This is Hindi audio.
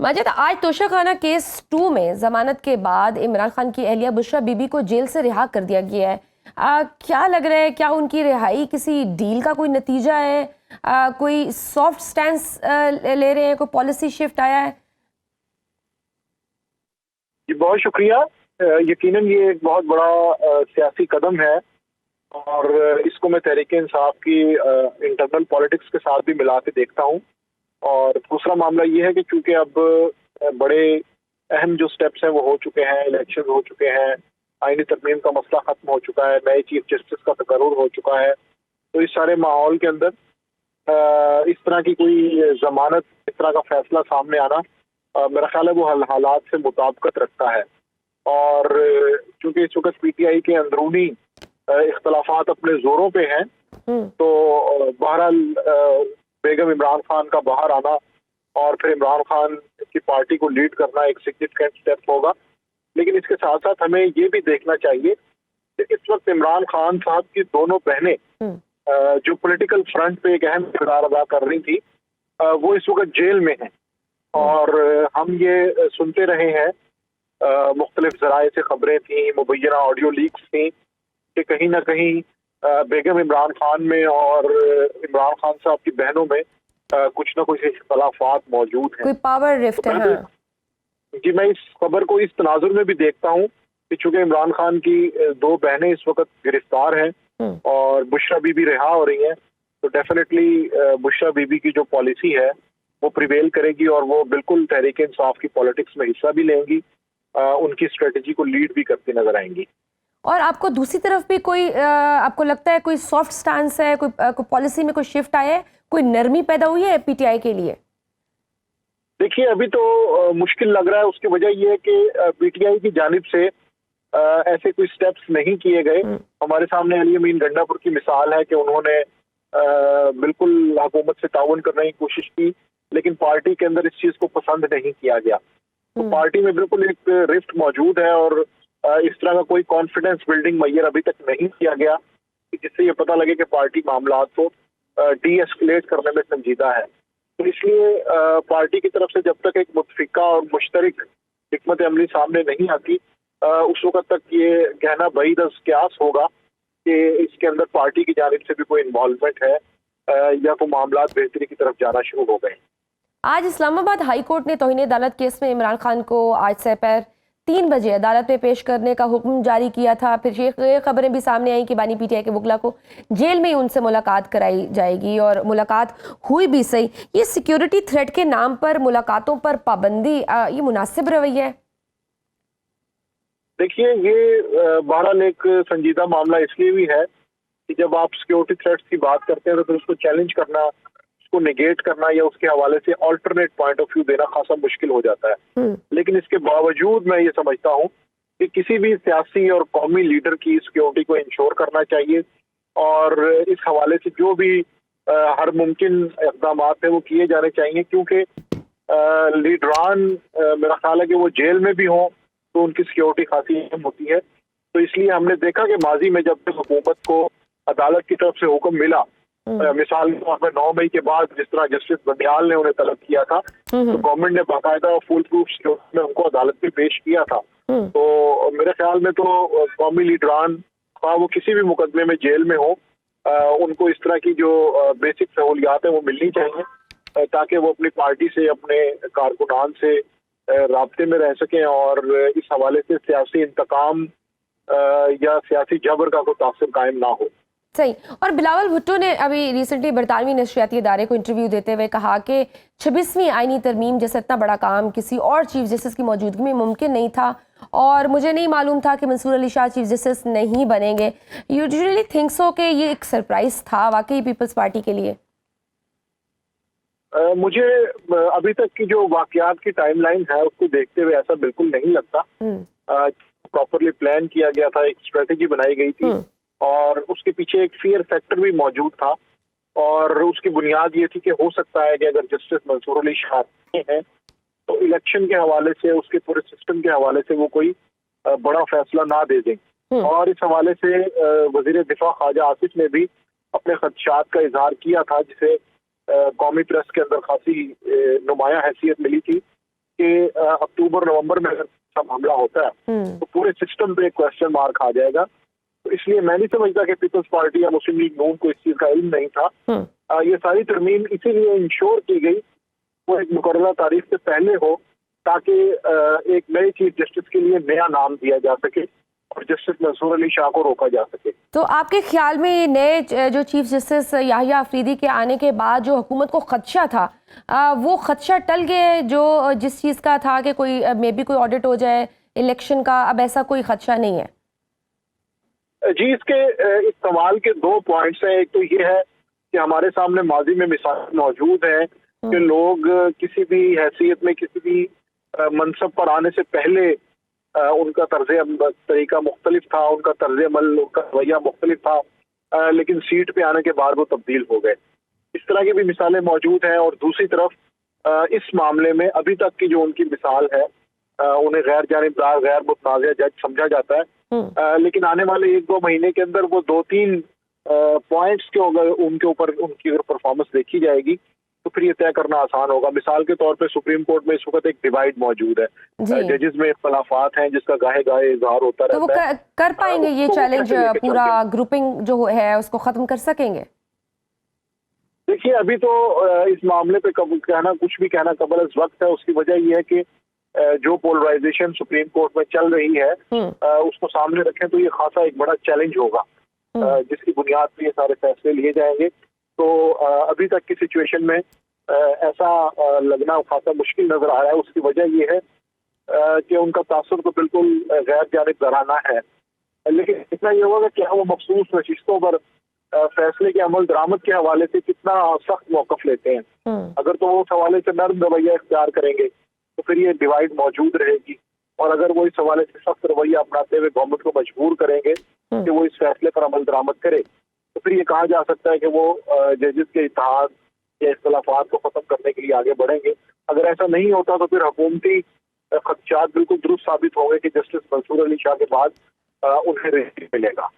माजिद, आज तोशाखाना केस 2 में जमानत के बाद इमरान खान की अहलिया बुशरा बीबी को जेल से रिहा कर दिया गया है। क्या लग रहा है, क्या उनकी रिहाई किसी डील का कोई नतीजा है? कोई सॉफ्ट स्टैंस ले रहे हैं, कोई पॉलिसी शिफ्ट आया है? जी बहुत शुक्रिया। यकीनन ये एक बहुत बड़ा सियासी कदम है और इसको मैं तहरीक इंसाफ की इंटरनल पॉलिटिक्स के साथ भी मिला के देखता हूँ। और दूसरा मामला ये है कि चूंकि अब बड़े अहम जो स्टेप्स हैं वो हो चुके हैं, इलेक्शन हो चुके हैं, आईनी तरमीम का मसला खत्म हो चुका है, नए चीफ जस्टिस का तकर्रुर हो चुका है, तो इस सारे माहौल के अंदर इस तरह की कोई जमानत, इस तरह का फैसला सामने आना मेरा ख्याल है वो हालात से मुताबिकत रखता है। और चूंकि इस वक्त पीटीआई के अंदरूनी इख्तलाफात अपने जोरों पे हैं, तो बहरहाल बेगम इमरान खान का बाहर आना और फिर इमरान खान की पार्टी को लीड करना एक सिग्निफिकेंट स्टेप होगा। लेकिन इसके साथ साथ हमें ये भी देखना चाहिए कि इस वक्त इमरान खान साहब की दोनों बहनें जो पॉलिटिकल फ्रंट पे एक अहम किरदार अदा कर रही थी, वो इस वक्त जेल में हैं। और हम ये सुनते रहे हैं, मुख्तलिफ जराए से खबरें थी, मुबैना ऑडियो लीक्स थी कि कहीं ना कहीं बेगम इमरान खान में और इमरान खान साहब की बहनों में कुछ ना कुछ इख्तलाफात मौजूद हैं, कोई पावर रिफ्ट है। हाँ। जी मैं इस खबर को इस तनाजुर में भी देखता हूँ कि चूंकि इमरान खान की दो बहनें इस वक्त गिरफ्तार हैं और बुशरा बीबी रिहा हो रही हैं, तो डेफिनेटली बुशरा बीबी की जो पॉलिसी है वो प्रिवेल करेगी और वो बिल्कुल तहरीक इंसाफ की पॉलिटिक्स में हिस्सा भी लेंगी, उनकी स्ट्रेटजी को लीड भी करती नजर आएंगी। और आपको दूसरी तरफ भी कोई आपको लगता है कोई सॉफ्ट स्टांस है, कोई पॉलिसी में कोई शिफ्ट आया है, कोई नरमी पैदा हुई है पीटीआई के लिए? देखिए अभी तो मुश्किल लग रहा है। उसकी वजह यह है कि पीटीआई की जानिब से ऐसे कोई स्टेप्स नहीं किए गए। हमारे सामने अली अमीन गंडापुर की मिसाल है कि उन्होंने बिल्कुल हुकूमत से ताउन करने की कोशिश की, लेकिन पार्टी के अंदर इस चीज को पसंद नहीं किया गया। तो पार्टी में बिल्कुल एक रिफ्ट मौजूद है और इस तरह का कोई कॉन्फिडेंस बिल्डिंग मैयर अभी तक नहीं किया गया जिससे ये पता लगे कि पार्टी मामलात को डी एस्केलेट करने में संजीदा है। तो इसलिए पार्टी की तरफ से जब तक एक मुतफिका और मुश्तरक हिकमत अमली सामने नहीं आती, उस वक्त तक ये कहना बईद अज़ क़यास होगा कि इसके अंदर पार्टी की जानिब से भी कोई इन्वॉल्वमेंट है या कोई मामलात बेहतरी की तरफ जाना शुरू हो गए। आज इस्लामाबाद हाई कोर्ट ने तौहीन अदालत केस में इमरान खान को आज सपहर 3 बजे अदालत में पेश करने का हुक्म जारी किया था। फिर ये खबरें भी सामने आई कि बानी पीटीआई के वकला को जेल में ही उनसे मुलाकात कराई जाएगी और मुलाकात हुई भी सही। ये सिक्योरिटी थ्रेट के नाम पर मुलाकातों पर पाबंदी, ये मुनासिब रवैया है? देखिए ये बहरहाल एक संजीदा मामला इसलिए भी है कि जब आप सिक्योरिटी थ्रेट्स की बात करते हैं तो फिर उसको चैलेंज करना, उसको नेगेट करना या उसके हवाले से ऑल्टरनेट पॉइंट ऑफ व्यू देना खासा मुश्किल हो जाता है। लेकिन इसके बावजूद मैं ये समझता हूँ कि किसी भी सियासी और कौमी लीडर की सिक्योरिटी को इंश्योर करना चाहिए और इस हवाले से जो भी हर मुमकिन इक़दाम है वो किए जाने चाहिए, क्योंकि लीडरान मेरा ख्याल है कि वो जेल में भी हों तो उनकी सिक्योरिटी खासी अहम होती है। तो इसलिए हमने देखा कि माजी में जब तक हुकूमत को अदालत की तरफ से हुक्म मिला, मिसाल के तौर पर 9 मई के बाद जिस तरह जस्टिस बंदियाल ने उन्हें तलब किया था, तो गवर्नमेंट ने बाकायदा फुल प्रूफ सिक्योरिटी में उनको अदालत में पेश किया था। तो मेरे ख्याल में तो कौमी लीडरान वो किसी भी मुकदमे में जेल में हो, उनको इस तरह की जो बेसिक सहूलियात है वो मिलनी चाहिए ताकि वो अपनी पार्टी से, अपने कारकुनान से राब्ते में रह सकें और इस हवाले से सियासी इंतकाम या सियासी जबर का कोई तासुर कायम ना हो। सही। और बिलावल भुट्टो ने अभी रिसेंटली बरतानवी नशरियाती इदारे को इंटरव्यू देते हुए कहा कि 26वीं आईनी तरमीम जैसा इतना बड़ा काम किसी और चीफ जस्टिस की मौजूदगी में मुमकिन नहीं था और मुझे नहीं मालूम था कि मंसूर अली शाह चीफ जस्टिस नहीं बनेंगे। यूजुअली थिंक सो कि ये एक सरप्राइज था वाकई पीपल्स पार्टी के लिए? मुझे अभी तक की जो वाकयात की टाइमलाइन है उसको देखते हुए ऐसा बिल्कुल नहीं लगता। प्रॉपरली प्लान किया गया था, एक स्ट्रेटेजी बनाई गई थी और उसके पीछे एक फियर फैक्टर भी मौजूद था और उसकी बुनियाद ये थी कि हो सकता है कि अगर जस्टिस मंसूर अली शाह हैं तो इलेक्शन के हवाले से, उसके पूरे सिस्टम के हवाले से वो कोई बड़ा फैसला ना दे दें। और इस हवाले से वजीर दिफा ख्वाजा आसिफ ने भी अपने खदशात का इजहार किया था, जिसे कौमी प्रेस के अंदर खासी नुमाया हैसियत मिली थी अक्टूबर नवंबर में अगर सब हमला होता है तो पूरे सिस्टम पे एक क्वेश्चन मार्क आ जाएगा। तो इसलिए मैं नहीं समझता कि पीपल्स पार्टी या मुस्लिम लीग नून को इस चीज का इल्म नहीं था। ये सारी तरमीम इसीलिए इंश्योर की गई वो एक मुकर्ररा तारीख से पहले हो, ताकि एक नए चीफ जस्टिस के लिए नया नाम दिया जा सके और जस्टिस मंसूर अली शाह को रोका जा सके। तो आपके ख्याल में ये नए जो चीफ जस्टिस याहिया अफरीदी के आने के बाद जो हुकूमत को खदशा था, वो खदशा टल गया, जो जिस चीज़ का था कि कोई मे बी कोई ऑडिट हो जाए इलेक्शन का, अब ऐसा कोई खदशा नहीं है? जी, इसके इस सवाल के 2 पॉइंट्स हैं। एक तो ये है कि हमारे सामने माजी में मिसाल मौजूद है कि लोग किसी भी हैसियत में किसी भी मनसब पर आने से पहले उनका तरीका मुख्तलिफ था, उनका तर्ज अमल, उनका रवैया मुख्तलिफ था, लेकिन सीट पे आने के बाद वो तब्दील हो गए। इस तरह की भी मिसालें मौजूद हैं। और दूसरी तरफ इस मामले में अभी तक की जो उनकी मिसाल है, उन्हें गैर जानिबदार, गैर मुतनाज़ जज समझा जाता है, लेकिन आने वाले 1-2 महीने के अंदर वो 2-3 पॉइंट्स के अगर उनके ऊपर उनकी अगर परफॉर्मेंस देखी जाएगी तो फिर ये तय करना आसान होगा। मिसाल के तौर पे सुप्रीम कोर्ट में इस वक्त एक डिवाइड मौजूद है, जजेस में इख्तलाफात हैं जिसका गाहे गाहे इजहार होता तो वो रहता है। कर पाएंगे ये चैलेंज, पूरा ग्रुपिंग जो है उसको खत्म कर सकेंगे? देखिए, अभी तो इस मामले पे कुछ भी कहना कबल अज़ वक्त है। उसकी वजह यह है कि जो पोलराइजेशन सुप्रीम कोर्ट में चल रही है उसको सामने रखें तो ये खासा एक बड़ा चैलेंज होगा, जिसकी बुनियाद पर ये सारे फैसले लिए जाएंगे। तो अभी तक की सिचुएशन में ऐसा लगना खासा मुश्किल नजर आ रहा है। उसकी वजह ये है कि उनका तासुर तो बिल्कुल गैर जानिबदाराना है, लेकिन इतना ये होगा कि क्या वो मखसूस नशिस्तों पर फैसले के अमल दरामद के हवाले से कितना सख्त मौकफ लेते हैं। अगर तो वो उस हवाले से नर्म रवैया इख्तियार करेंगे तो फिर ये डिवाइड मौजूद रहेगी, और अगर वो इस हवाले से सख्त रवैया अपनाते हुए गवर्नमेंट को मजबूर करेंगे कि वो इस फैसले पर अमल दरामद करे, तो फिर ये कहा जा सकता है कि वो जजेस के इत्तेहाद या इख्तलाफात को खत्म करने के लिए आगे बढ़ेंगे। अगर ऐसा नहीं होता तो फिर हुकूमती खदशात बिल्कुल दुरुस्त साबित होंगे कि जस्टिस मंसूर अली शाह के बाद उन्हें रिलीफ मिलेगा।